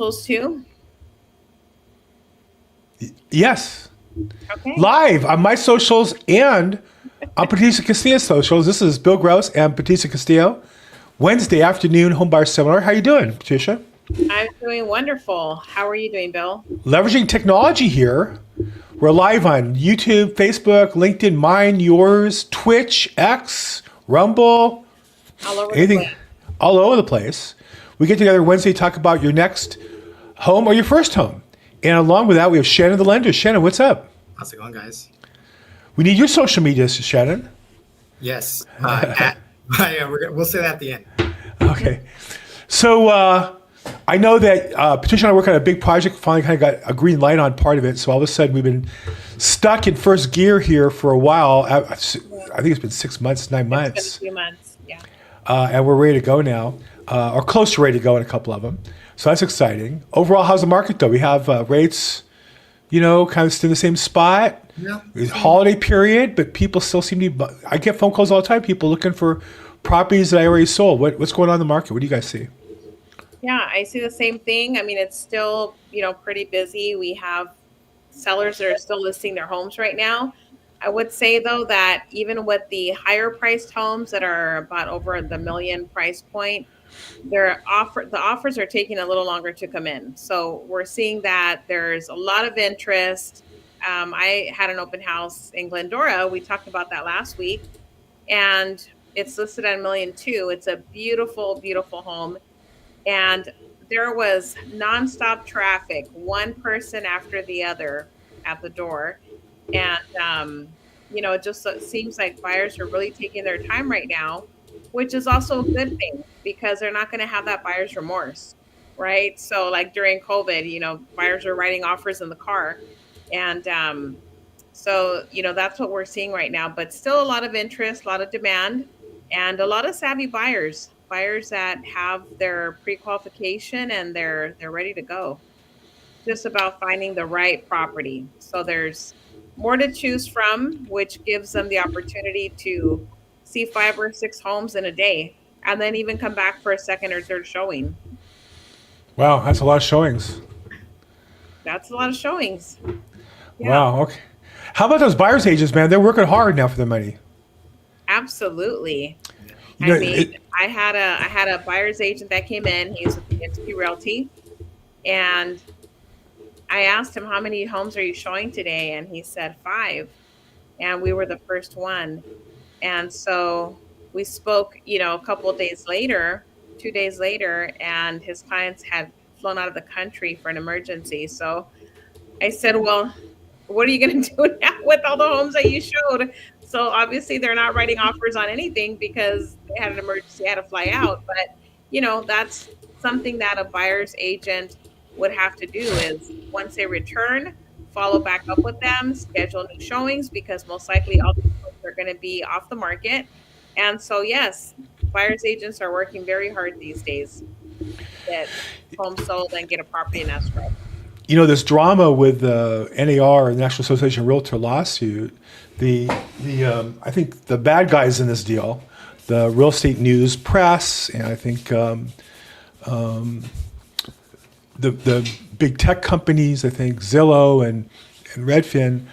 socials too? Yes. Okay. Live on my socials and on Patricia Castillo's socials. This is Bill Gross and Patricia Castillo. Wednesday afternoon home buyer seminar. How you doing, Patricia? I'm doing wonderful. How are you doing, Bill? Leveraging technology here. We're live on YouTube, Facebook, LinkedIn, mine, yours, Twitch, X, Rumble, All over anything, the place. all over the place. We get together Wednesday to talk about your next home or your first home. And along with that, we have Shannon the lender. Shannon, what's up? How's it going, guys? We need your social media, Shannon. Yes. We'll say that at the end. Okay. So I know that Patricia and I work on a big project, finally kind of got a green light on part of it. So all of a sudden we've been stuck in first gear here for a while. I think it's been 6 months, 9 months. It's been a few months, yeah. And we're ready to go now, or close to ready to go in a couple of them. So that's exciting. Overall, how's the market though? We have rates, kind of still in the same spot. Yeah. It's holiday period, but people still seem to be, I get phone calls all the time, people looking for properties that I already sold. What's going on in the market? What do you guys see? Yeah, I see the same thing. I mean, it's still, pretty busy. We have sellers that are still listing their homes right now. I would say though that even with the higher priced homes that are about over the million price point, the offers are taking a little longer to come in. So we're seeing that there's a lot of interest. I had an open house in Glendora. We talked about that last week, and it's listed at $1.2 million. It's a beautiful, beautiful home. And there was nonstop traffic, one person after the other at the door. And, it just seems like buyers are really taking their time right now, which is also a good thing because they're not going to have that buyer's remorse, right? So like during COVID, buyers are writing offers in the car. And so, that's what we're seeing right now, but still a lot of interest, a lot of demand, and a lot of savvy buyers that have their pre-qualification and they're ready to go. Just about finding the right property. So there's more to choose from, which gives them the opportunity to see 5 or 6 homes in a day, and then even come back for a second or third showing. Wow, that's a lot of showings. That's a lot of showings. Yeah. Wow, okay. How about those buyer's agents, man? They're working hard now for their money. Absolutely. You know, I had a buyer's agent that came in. He's with PNC Realty, and I asked him, how many homes are you showing today? And he said 5, and we were the first one. And so we spoke, a couple of days later, 2 days later, and his clients had flown out of the country for an emergency. So I said, well, what are you going to do now with all the homes that you showed? So obviously they're not writing offers on anything because they had an emergency, had to fly out. But, that's something that a buyer's agent would have to do is once they return, follow back up with them, schedule new showings, because most likely all the homes are going to be off the market. And so, yes, buyer's agents are working very hard these days to get homes sold and get a property in escrow. This drama with the NAR, National Association of Realtor lawsuit, I think the bad guys in this deal, the real estate news press, and I think the big tech companies, I think Zillow and Redfin,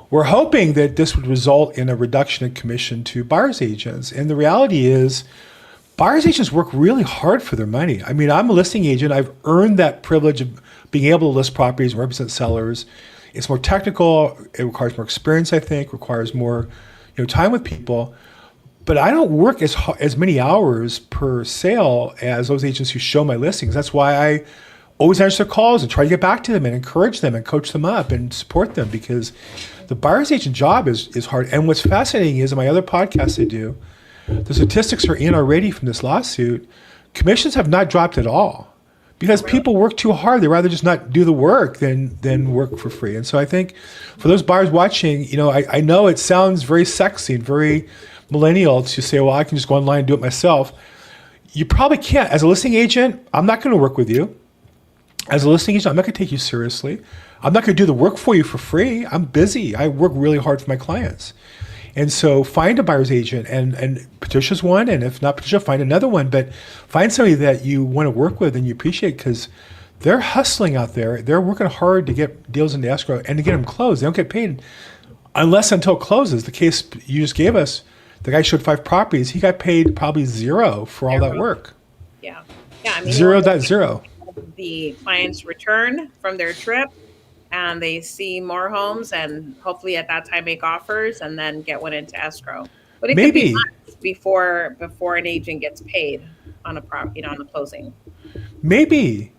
were hoping that this would result in a reduction in commission to buyer's agents. And the reality is, buyer's agents work really hard for their money. I mean, I'm a listing agent. I've earned that privilege of being able to list properties and represent sellers. It's more technical. It requires more experience, I think, requires more time with people. But I don't work as many hours per sale as those agents who show my listings. That's why I always answer their calls and try to get back to them and encourage them and coach them up and support them, because the buyer's agent job is hard. And what's fascinating is in my other podcasts I do, the statistics are in already from this lawsuit. Commissions have not dropped at all because people work too hard. They rather just not do the work than work for free. And so I think for those buyers watching, I know it sounds very sexy and very millennial to say, well, I can just go online and do it myself. You probably can't. As a listing agent, I'm not going to work with you. As a listing agent, I'm not going to take you seriously. I'm not going to do the work for you for free. I'm busy. I work really hard for my clients. And so find a buyer's agent, and Patricia's one, and if not Patricia, find another one, but find somebody that you want to work with and you appreciate, because they're hustling out there. They're working hard to get deals into escrow and to get them closed. They don't get paid unless until it closes. The case you just gave us, the guy showed 5 properties. He got paid probably zero for all that work. Yeah. Yeah. I mean, 0.0. the clients return from their trip and they see more homes and hopefully at that time make offers and then get one into escrow. But it could be Maybe. months before an agent gets paid on a on the closing. Maybe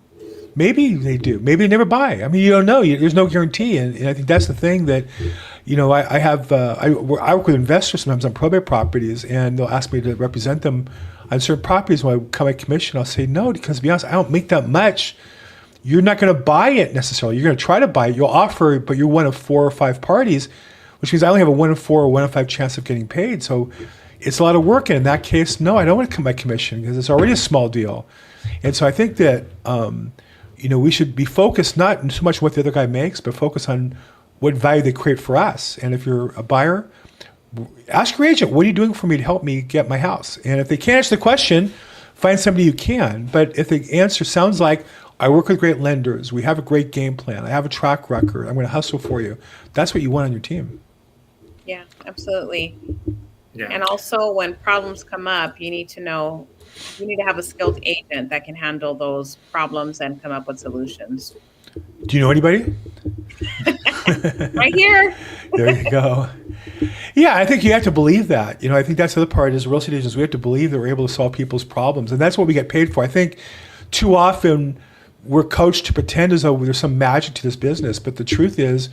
they do. Maybe they never buy. I mean, you don't know. There's no guarantee, and I think that's the thing that, I work with investors sometimes on probate properties, and they'll ask me to represent them on certain properties. When I come my commission, I'll say no, because to be honest, I don't make that much. You're not going to buy it necessarily. You're going to try to buy it. You'll offer, but you're one of 4 or 5 parties, which means I only have a 1 in 4 or 1 in 5 chance of getting paid. So it's a lot of work. And in that case, no, I don't want to come my commission because it's already a small deal. And so I think that, we should be focused not so much what the other guy makes, but focus on what value they create for us. And if you're a buyer, ask your agent, what are you doing for me to help me get my house? And if they can't answer the question, find somebody who can. But if the answer sounds like, I work with great lenders, we have a great game plan, I have a track record, I'm going to hustle for you, that's what you want on your team. Yeah, absolutely. Yeah. And also when problems come up, you need to have a skilled agent that can handle those problems and come up with solutions. Do you know anybody? Right here. There you go. Yeah, I think you have to believe that. I think that's the other part is real estate agents, we have to believe that we're able to solve people's problems. And that's what we get paid for. I think too often we're coached to pretend as though there's some magic to this business. But the truth is,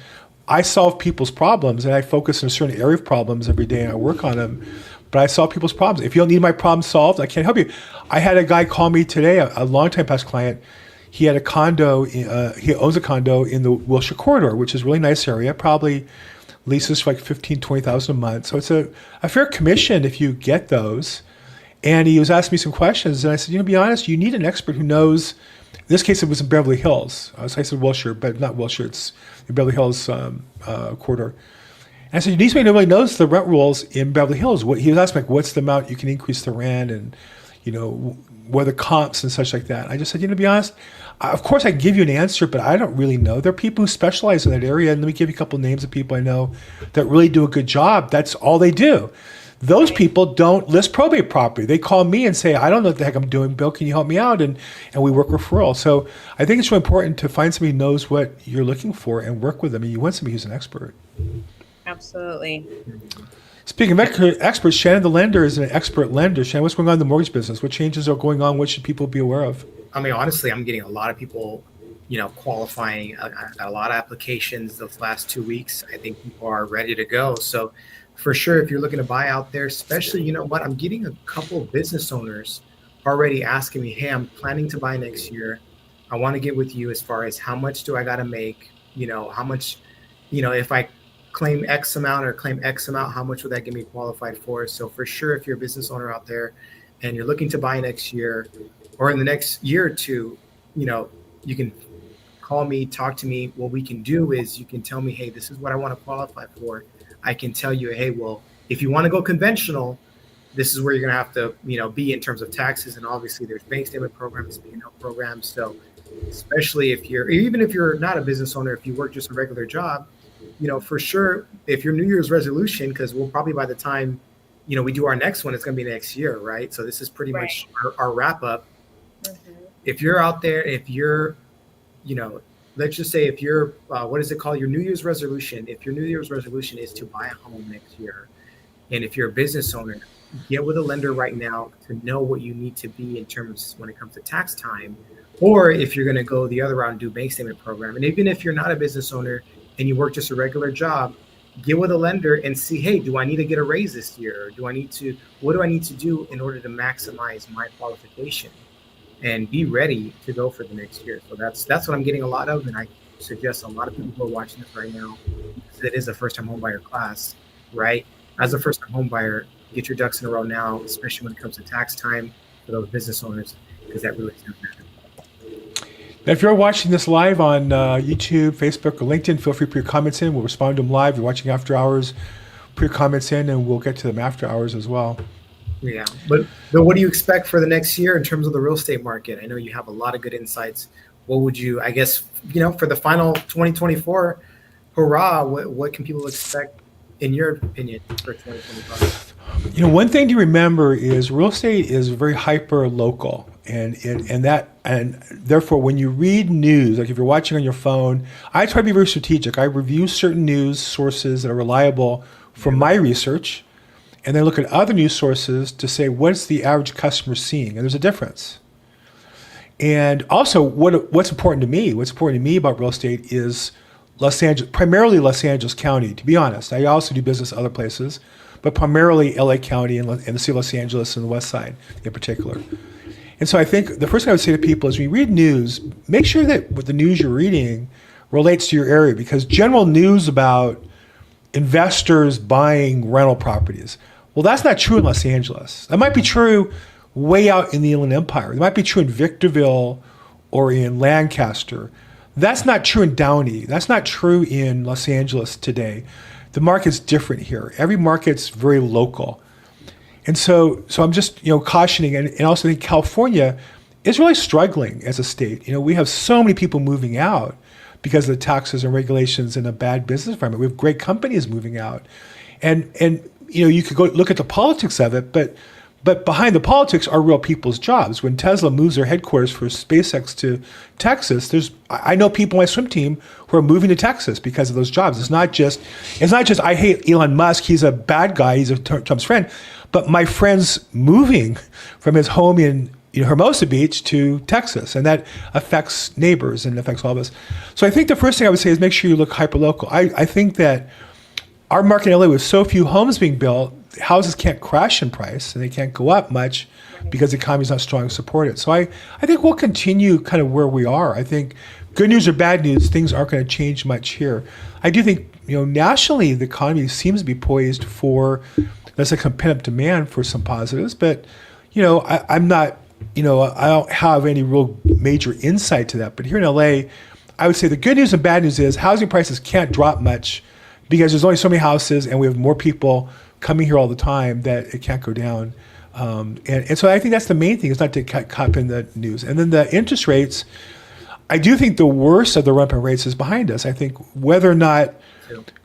I solve people's problems and I focus on a certain area of problems every day and I work on them. But I solve people's problems. If you don't need my problem solved, I can't help you. I had a guy call me today, a longtime past client. He had a condo, he owns a condo in the Wilshire Corridor, which is a really nice area, probably leases for like $15,000, $20,000 a month. So it's a fair commission if you get those. And he was asking me some questions. And I said, to be honest, you need an expert who knows. In this case, it was in Beverly Hills. So I said Wilshire, but not Wilshire. It's the Beverly Hills corridor. And I said, you need somebody who really knows the rent rules in Beverly Hills. He was asking, what's the amount you can increase the rent and, what are the comps and such like that. I just said, to be honest, of course I can give you an answer, but I don't really know. There are people who specialize in that area. And let me give you a couple of names of people I know that really do a good job. That's all they do. Those people don't list probate property. They call me and say, I don't know what the heck I'm doing. Bill, can you help me out? And we work referral. So I think it's really important to find somebody who knows what you're looking for and work with them. And you want somebody who's an expert. Absolutely. Speaking of experts, Shannon the lender is an expert lender. Shannon, what's going on in the mortgage business? What changes are going on? What should people be aware of? I mean, honestly, I'm getting a lot of people, qualifying a lot of applications those last 2 weeks. I think people are ready to go. So for sure, if you're looking to buy out there, especially, I'm getting a couple of business owners already asking me, hey, I'm planning to buy next year. I want to get with you as far as how much do I got to make, how much, if I claim X amount or claim X amount, how much would that get me qualified for? So for sure, if you're a business owner out there and you're looking to buy next year or in the next year or two, you can call me, talk to me. What we can do is you can tell me, hey, this is what I want to qualify for. I can tell you, hey, well, if you want to go conventional, this is where you're going to have to, be in terms of taxes. And obviously there's bank statement programs, P&L programs. So especially even if you're not a business owner, if you work just a regular job, for sure, if your New Year's resolution, because we'll probably by the time, we do our next one, it's going to be next year, right? So this is pretty much our wrap up. Mm-hmm. If you're out there, if you're, let's just say if you're, what is it called? Your New Year's resolution. If your New Year's resolution is to buy a home next year, and if you're a business owner, get with a lender right now to know what you need to be in terms when it comes to tax time, or if you're going to go the other route and do bank statement program. And even if you're not a business owner and you work just a regular job, get with a lender and see, hey, do I need to get a raise this year? Or what do I need to do in order to maximize my qualification? And be ready to go for the next year. So that's what I'm getting a lot of. And I suggest a lot of people who are watching this right now, because it is a first-time homebuyer class, right? As a first-time homebuyer, get your ducks in a row now, especially when it comes to tax time for those business owners, because that really is going to matter. Now, if you're watching this live on YouTube, Facebook, or LinkedIn, feel free to put your comments in. We'll respond to them live. If you're watching after hours, put your comments in, and we'll get to them after hours as well. Yeah, but what do you expect for the next year in terms of the real estate market? I know you have a lot of good insights. what would you, I guess, for the final 2024 hurrah, what can people expect in your opinion for 2025? One thing to remember is real estate is very hyper local, and therefore when you read news, like if you're watching on your phone, I try to be very strategic. I review certain news sources that are reliable from my research, and then look at other news sources to say what's the average customer seeing, and there's a difference. And also, what's important to me? What's important to me about real estate is Los Angeles, primarily Los Angeles County. To be honest, I also do business other places, but primarily LA County and the city of Los Angeles and the West Side in particular. And so I think the first thing I would say to people is when you read news, make sure that what the news you're reading relates to your area, because general news about investors buying rental properties, well, that's not true in Los Angeles. That might be true way out in the Inland Empire. It might be true in Victorville or in Lancaster. That's not true in Downey. That's not true in Los Angeles today. The market's different here. Every market's very local. And so I'm just, cautioning, and also think California is really struggling as a state. We have so many people moving out because of the taxes and regulations and a bad business environment. We have great companies moving out. And you could go look at the politics of it, but behind the politics are real people's jobs. When Tesla moves their headquarters for SpaceX to Texas, I know people on my swim team who are moving to Texas because of those jobs. It's not just I hate Elon Musk, he's a bad guy, he's Trump's friend, but my friend's moving from his home in Hermosa Beach to Texas, and that affects neighbors and affects all of us. So I think the first thing I would say is make sure you look hyper-local. I think that our market in LA, with so few homes being built, houses can't crash in price and they can't go up much because the economy is not strong to support it. So I think we'll continue kind of where we are. I think good news or bad news, things aren't going to change much here. I do think, nationally, the economy seems to be poised for, there's like some pent-up demand for some positives, but, I'm not, I don't have any real major insight to that. But here in LA, I would say the good news and bad news is housing prices can't drop much because there's only so many houses and we have more people coming here all the time that it can't go down. And so I think that's the main thing, is not to get caught up in the news. And then the interest rates, I do think the worst of the run-up in rates is behind us. I think whether or not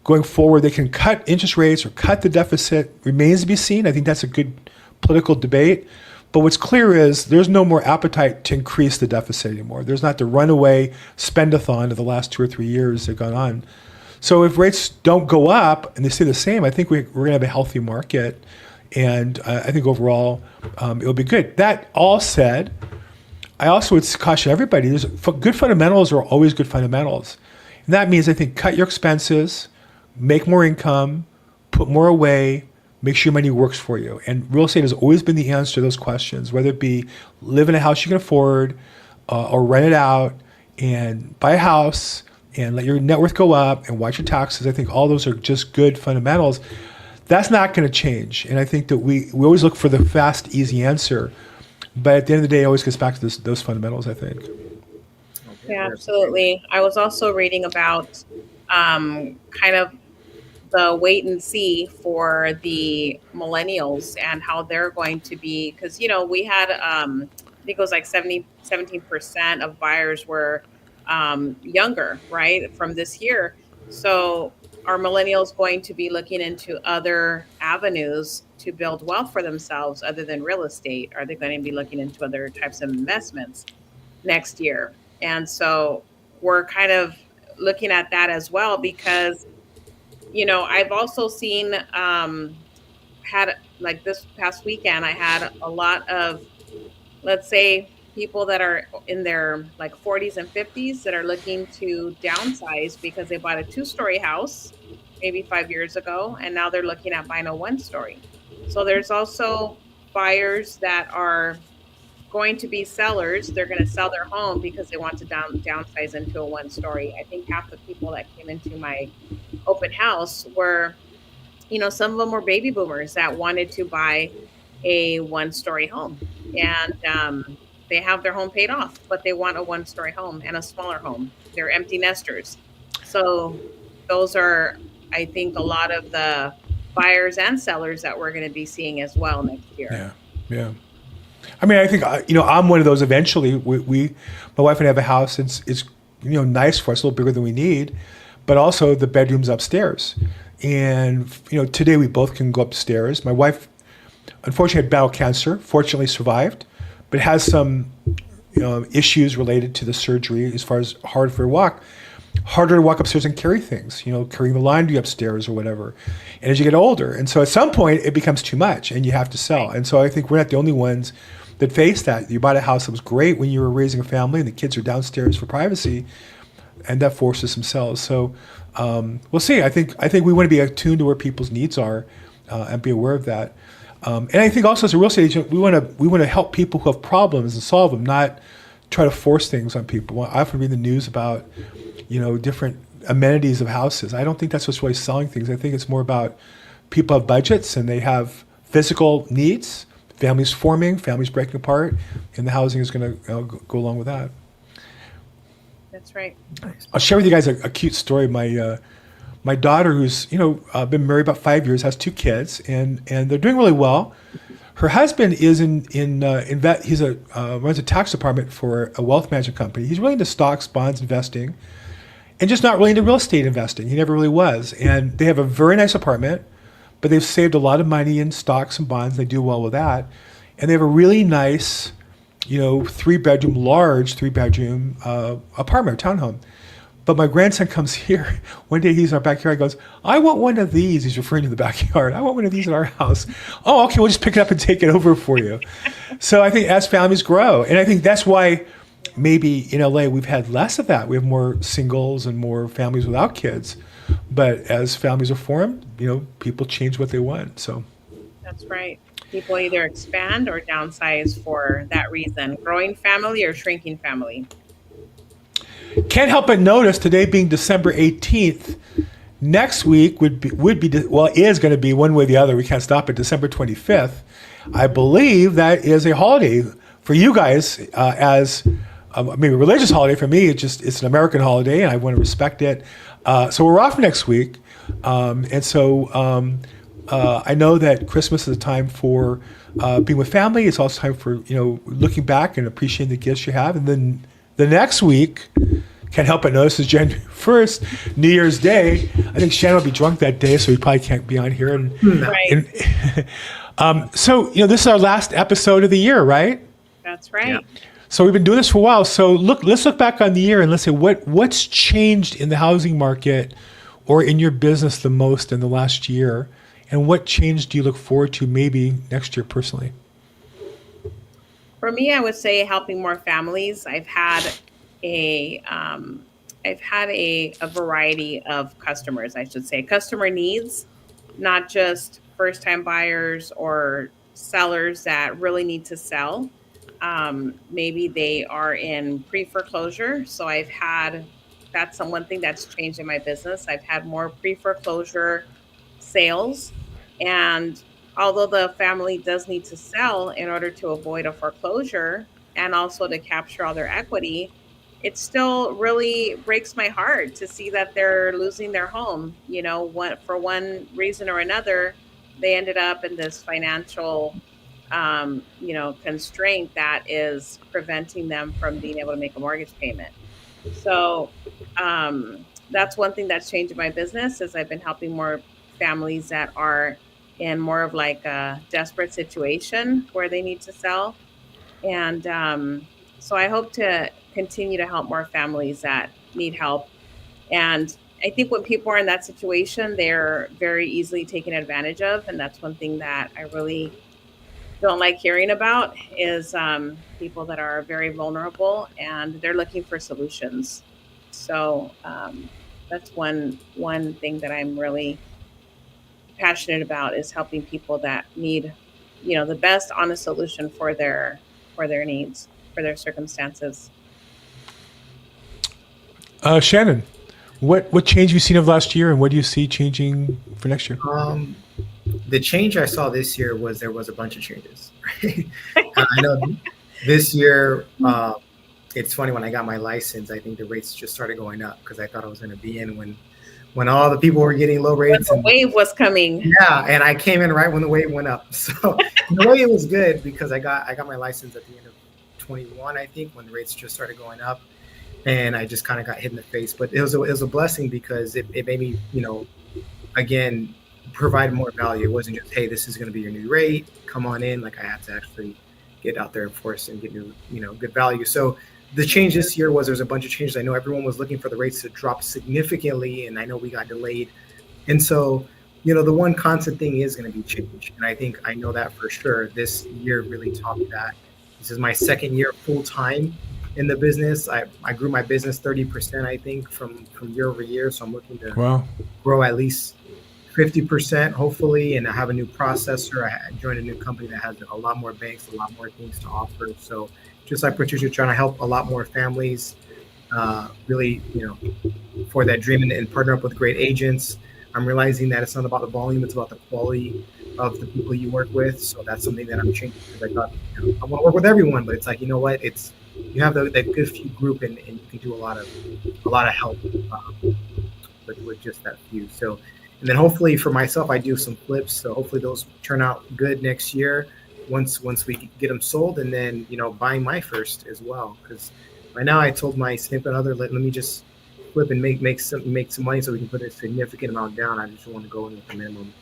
going forward they can cut interest rates or cut the deficit remains to be seen. I think that's a good political debate. But what's clear is there's no more appetite to increase the deficit anymore. There's not the runaway spend-a-thon of the last 2 or 3 years that have gone on. So if rates don't go up and they stay the same, I think we're going to have a healthy market. And I think overall it'll be good. That all said, I also would caution everybody, good fundamentals are always good fundamentals. And that means, I think, cut your expenses, make more income, put more away, make sure your money works for you. And real estate has always been the answer to those questions, whether it be live in a house you can afford or rent it out and buy a house and let your net worth go up and watch your taxes. I think all those are just good fundamentals. That's not going to change. And I think that we always look for the fast, easy answer. But at the end of the day, it always gets back to those fundamentals, I think. Yeah, absolutely. I was also reading about kind of the wait and see for the millennials and how they're going to be, because, we had, I think it was like 17% of buyers were younger, right, from this year. So are millennials going to be looking into other avenues to build wealth for themselves other than real estate? Are they going to be looking into other types of investments next year? And so we're kind of looking at that as well, because, I've also seen, had like this past weekend, I had a lot of, let's say, people that are in their like 40s and 50s that are looking to downsize because they bought a 2-story house maybe 5 years ago, and now they're looking at buying a 1-story. So there's also buyers that are going to be sellers. They're going to sell their home because they want to downsize into a 1-story. I think half the people that came into my open house were, some of them were baby boomers that wanted to buy a 1-story home, and they have their home paid off, but they want a 1-story home and a smaller home. They're empty nesters. So those are, I think, a lot of the buyers and sellers that we're going to be seeing as well next year. Yeah. I mean, I think I'm one of those. Eventually, my wife and I have a house. It's nice for us, a little bigger than we need, but also the bedroom's upstairs. And today we both can go upstairs. My wife, unfortunately, had battled cancer. Fortunately, survived, but has some issues related to the surgery as far as harder to walk upstairs and carry things, carrying the laundry upstairs or whatever. And as you get older, and so at some point it becomes too much and you have to sell. And so I think we're not the only ones that face that. You bought a house that was great when you were raising a family and the kids are downstairs for privacy, and that forces some sales. So we'll see. I think we want to be attuned to where people's needs are and be aware of that. And I think also as a real estate agent, we want to help people who have problems and solve them, not try to force things on people. I often read the news about different amenities of houses. I don't think that's what's really selling things. I think it's more about people have budgets and they have physical needs, families forming, families breaking apart, and the housing is going to go along with that. That's right. I'll share with you guys a cute story. My daughter, who's been married about 5 years, has 2 kids, and they're doing really well. Her husband is runs a tax department for a wealth management company. He's really into stocks, bonds, investing, and just not really into real estate investing. He never really was. And they have a very nice apartment, but they've saved a lot of money in stocks and bonds. They do well with that. And they have a really nice, 3-bedroom apartment, townhome. But my grandson comes here. One day he's in our backyard. He goes, I want one of these. He's referring to the backyard. I want one of these in our house. Oh, okay, we'll just pick it up and take it over for you. So I think as families grow, and I think that's why maybe in LA we've had less of that. We have more singles and more families without kids. But as families are formed, people change what they want. So That's right. People either expand or downsize for that reason, growing family or shrinking family. Can't help but notice today being December 18th, next week is going to be one way or the other. We can't stop it. December 25th. I believe that is a holiday for you guys as maybe a religious holiday. For me, it's an American holiday and I want to respect it. So we're off next week. And so I know that Christmas is a time for being with family. It's also time for, looking back and appreciating the gifts you have. And then the next week, can't help but notice, is January 1st, New Year's Day. I think Shannon will be drunk that day, so he probably can't be on here. Right. So, this is our last episode of the year, right? That's right. Yeah. So we've been doing this for a while. So let's look back on the year and let's say what's changed in the housing market or in your business the most in the last year, and what change do you look forward to maybe next year personally? For me, I would say helping more families. I've had a variety of customers, I should say, customer needs, not just first-time buyers or sellers that really need to sell. Maybe they are in pre-foreclosure. So that's one thing that's changed in my business. I've had more pre-foreclosure sales, and although the family does need to sell in order to avoid a foreclosure and also to capture all their equity, it still really breaks my heart to see that they're losing their home. For one reason or another, they ended up in this financial, constraint that is preventing them from being able to make a mortgage payment. So that's one thing that's changed in my business is I've been helping more families that are in more of like a desperate situation where they need to sell. And so I hope to continue to help more families that need help. And I think when people are in that situation, they're very easily taken advantage of. And that's one thing that I really don't like hearing about is people that are very vulnerable and they're looking for solutions. So that's one thing that I'm really passionate about is helping people that need, the best honest solution for their needs, for their circumstances. Shannon, what change have you seen of last year, and what do you see changing for next year? The change I saw this year was there was a bunch of changes. Right? I know this year, it's funny, when I got my license, I think the rates just started going up because I thought I was going to be in when when all the people were getting low When rates the and wave was coming. yeah, and I came in right when the wave went up. So in a way it was good because I got my license at the end of 21, I think, when the rates just started going up. And I just kind of got hit in the face. But it was a blessing because it made me, again, provide more value. It wasn't just, hey, this is going to be your new rate. Come on in. Like I had to actually get out there and force and get new, good value. So the change this year was there's a bunch of changes. I know everyone was looking for the rates to drop significantly, and I know we got delayed. And so, the one constant thing is going to be change. And I know that for sure. This year really taught me that. This is my second year full time in the business. I grew my business 30%, I think, from year over year. So I'm looking to grow at least 50%, hopefully. And I have a new processor. I joined a new company that has a lot more banks, a lot more things to offer. So just like Patricia, trying to help a lot more families, really, for that dream and partner up with great agents. I'm realizing that it's not about the volume, it's about the quality of the people you work with. So that's something that I'm changing because I thought, I want to work with everyone, but it's like, what, you have that good few group and you can do a lot of help with just that few. So, and then hopefully for myself, I do some flips. So hopefully those turn out good next year once we get them sold, and then, buying my first as well. Because right now I told my significant other, let me just flip and make some money so we can put a significant amount down. I just want to go in with the minimum.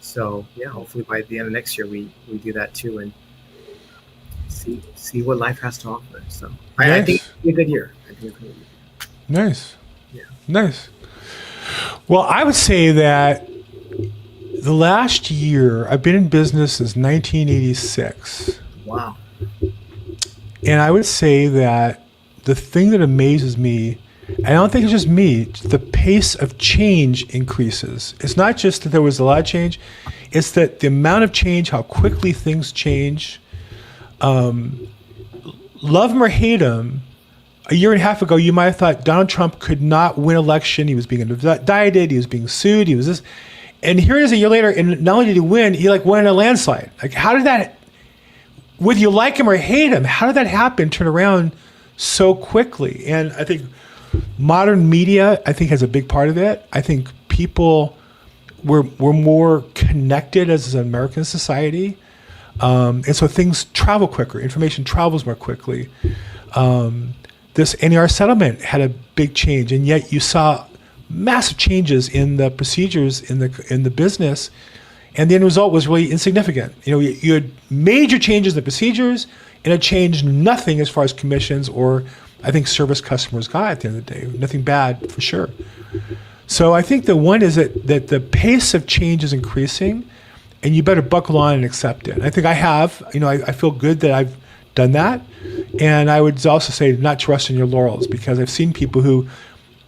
So yeah, hopefully by the end of next year, we do that too. And see what life has to offer. So I think it'll be a good year. Nice. Yeah. Nice. Well, I would say that the last year, I've been in business since 1986. Wow. And I would say that the thing that amazes me, and I don't think it's just me, the pace of change increases. It's not just that there was a lot of change, it's that the amount of change, how quickly things change. Love him or hate him, a year and a half ago, you might have thought Donald Trump could not win election. He was being indicted. He was being sued. He was this. And here it is a year later, and not only did he win, he won in a landslide. Like, how did that, whether you like him or hate him, how did that happen, turn around so quickly? And I think modern media, has a big part of it. I think people were more connected as an American society. And so things travel quicker. Information travels more quickly. This NAR settlement had a big change, and yet you saw massive changes in the procedures in the business, and the end result was really insignificant. You had major changes in the procedures, and it changed nothing as far as commissions or, I think, service customers got at the end of the day. Nothing bad for sure. So I think the one is that the pace of change is increasing, and you better buckle on and accept it. I think I have. I feel good that I've done that. And I would also say not to rest on your laurels, because I've seen people who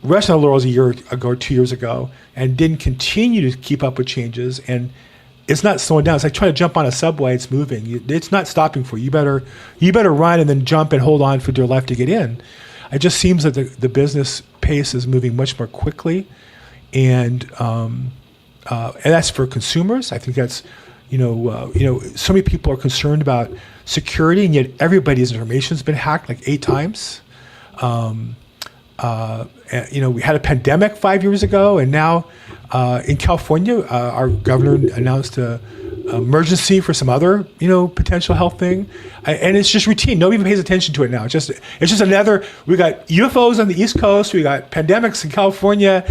rest on their laurels a year ago or 2 years ago and didn't continue to keep up with changes. And it's not slowing down. It's like trying to jump on a subway. It's moving. It's not stopping for you. You better run and then jump and hold on for dear life to get in. It just seems that the business pace is moving much more quickly. And that's for consumers. I think that's, so many people are concerned about security, and yet everybody's information has been hacked like 8 times. We had a pandemic 5 years ago, and now in California, our governor announced an emergency for some other, potential health thing, and it's just routine. Nobody even pays attention to it now. It's just another. We got UFOs on the East Coast. We got pandemics in California.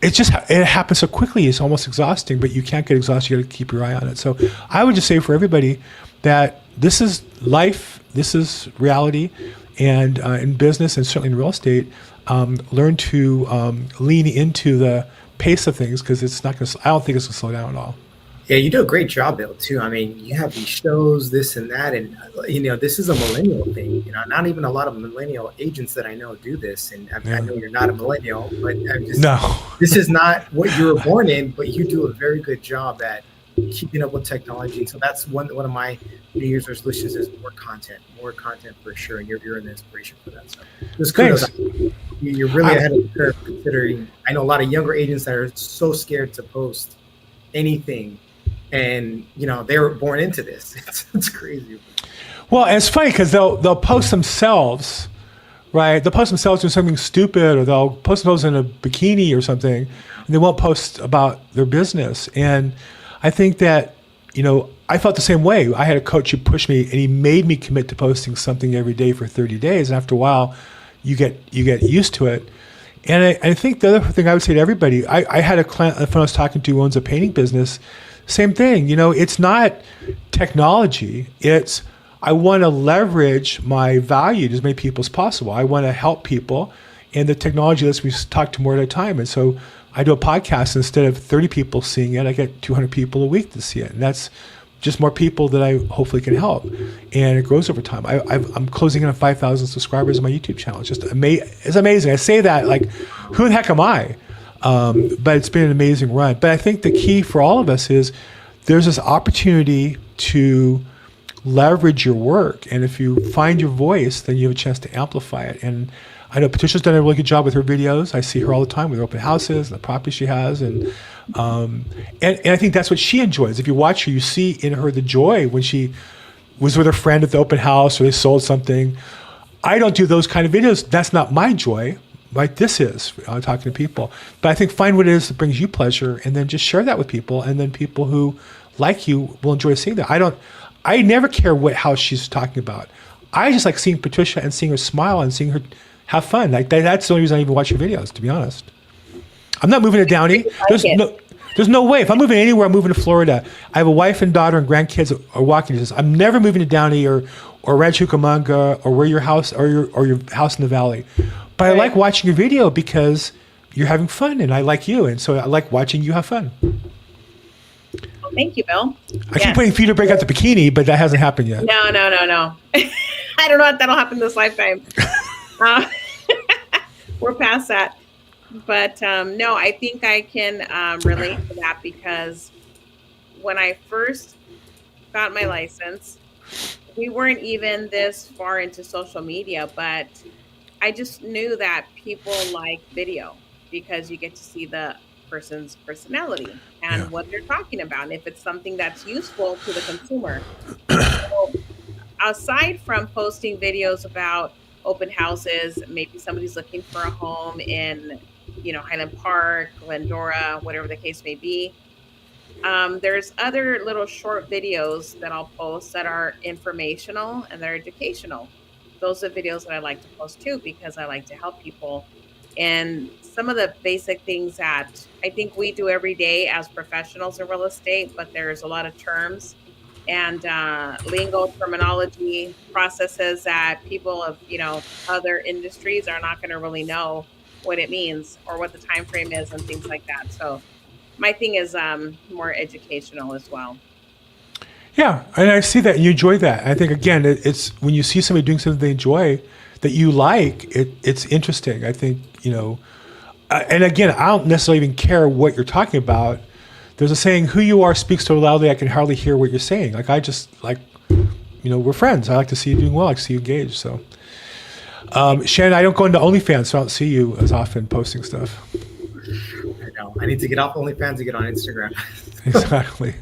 It happens so quickly. It's almost exhausting, but you can't get exhausted. You got to keep your eye on it. So I would just say for everybody that this is life, this is reality, and in business and certainly in real estate, learn to lean into the pace of things, because it's not going to. I don't think it's going to slow down at all. Yeah, you do a great job, Bill, too. I mean, you have these shows, this and that, and this is a millennial thing. Not even a lot of millennial agents that I know do this, and I know you're not a millennial, but no, this is not what you were born in, but you do a very good job at keeping up with technology. So that's one of my New Year's resolutions is more content for sure, and you're an inspiration for that. So just kudos. You're really ahead of the curve, considering I know a lot of younger agents that are so scared to post anything. And they were born into this. It's crazy. Well, and it's funny because they'll post themselves Right. They'll post themselves doing something stupid, or they'll post themselves in a bikini or something, and they won't post about their business. And I think that, I felt the same way. I had a coach who pushed me, and he made me commit to posting something every day for 30 days. And after a while, you get used to it. And I think the other thing I would say to everybody, I had a client I was talking to who owns a painting business. Same thing. It's not technology. It's I want to leverage my value to as many people as possible. I want to help people, and the technology lets me talk to more at a time. And so I do a podcast. Instead of 30 people seeing it, I get 200 people a week to see it. And that's just more people that I hopefully can help. And it grows over time. I'm closing in on 5,000 subscribers on my YouTube channel. It's just it's amazing. I say that like, who the heck am I? But it's been an amazing run. But I think the key for all of us is there's this opportunity to leverage your work. And if you find your voice, then you have a chance to amplify it. And I know Patricia's done a really good job with her videos. I see her all the time with her open houses and the property she has. And I think that's what she enjoys. If you watch her, you see in her the joy when she was with her friend at the open house or they sold something. I don't do those kind of videos. That's not my joy. Right? This is talking to people. But I think find what it is that brings you pleasure and then just share that with people. And then people who like you will enjoy seeing that. I never care what house she's talking about. I just like seeing Patricia and seeing her smile and seeing her have fun. Like that's the only reason I even watch your videos, to be honest. I'm not moving to Downey. There's no way. If I'm moving anywhere, I'm moving to Florida. I have a wife and daughter and grandkids are walking distance. I'm never moving to Downey or Rancho Cucamonga or where your house or your house in the valley. But I like watching your video because you're having fun and I like you. And so I like watching you have fun. Well, thank you, Bill. I keep waiting for you to break out the bikini, but that hasn't happened yet. No. I don't know if that'll happen this lifetime. We're past that. But no, I think I can relate to that because when I first got my license, we weren't even this far into social media, but I just knew that people like video because you get to see the person's personality and what they're talking about, and if it's something that's useful to the consumer. So, aside from posting videos about open houses, maybe somebody's looking for a home in, Highland Park, Glendora, whatever the case may be. There's other little short videos that I'll post that are informational and they're educational. Those are videos that I like to post too because I like to help people. And some of the basic things that I think we do every day as professionals in real estate, but there's a lot of terms and lingo, terminology, processes that people of other industries are not going to really know what it means or what the time frame is and things like that. So my thing is more educational as well. Yeah, and I see that and you enjoy that. I think again, it's when you see somebody doing something they enjoy that you like, it's interesting. I think and again, I don't necessarily even care what you're talking about. There's a saying, "Who you are speaks so loudly I can hardly hear what you're saying." Like I just we're friends. I like to see you doing well. I like to see you engaged. So, Shannon, I don't go into OnlyFans, so I don't see you as often posting stuff. I know. I need to get off OnlyFans to get on Instagram. Exactly.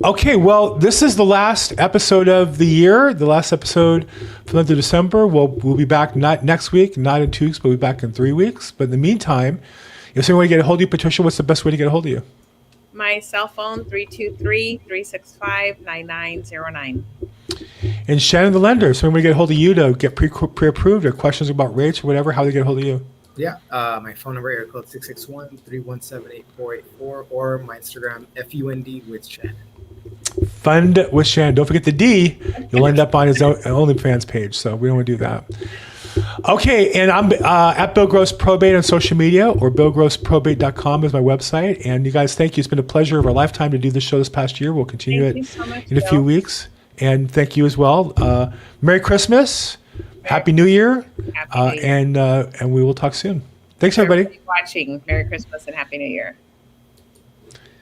Okay, well, this is the last episode of the year, the last episode for the month of December. We'll be back not next week, not in 2 weeks, but we'll be back in 3 weeks. But in the meantime, if someone wants to get a hold of you, Patricia, what's the best way to get a hold of you? My cell phone, 323-365-9909. And Shannon, the lender, if someone want to get a hold of you to get pre-approved or questions about rates or whatever, how do they get a hold of you? Yeah, my phone number area code 661-317-8484 or my Instagram FUND with Shannon. Fund with Shannon. Don't forget the D. You'll end up on his OnlyFans page, so we don't want to do that. Okay, and I'm at Bill Gross Probate on social media, or BillGrossProbate.com is my website. And you guys, thank you. It's been a pleasure of our lifetime to do this show this past year. We'll continue it so much, in a few weeks. And thank you as well. Merry Christmas. Happy New Year. Happy New Year. And we will talk soon. Thanks, everybody. Watching. Merry Christmas and Happy New Year.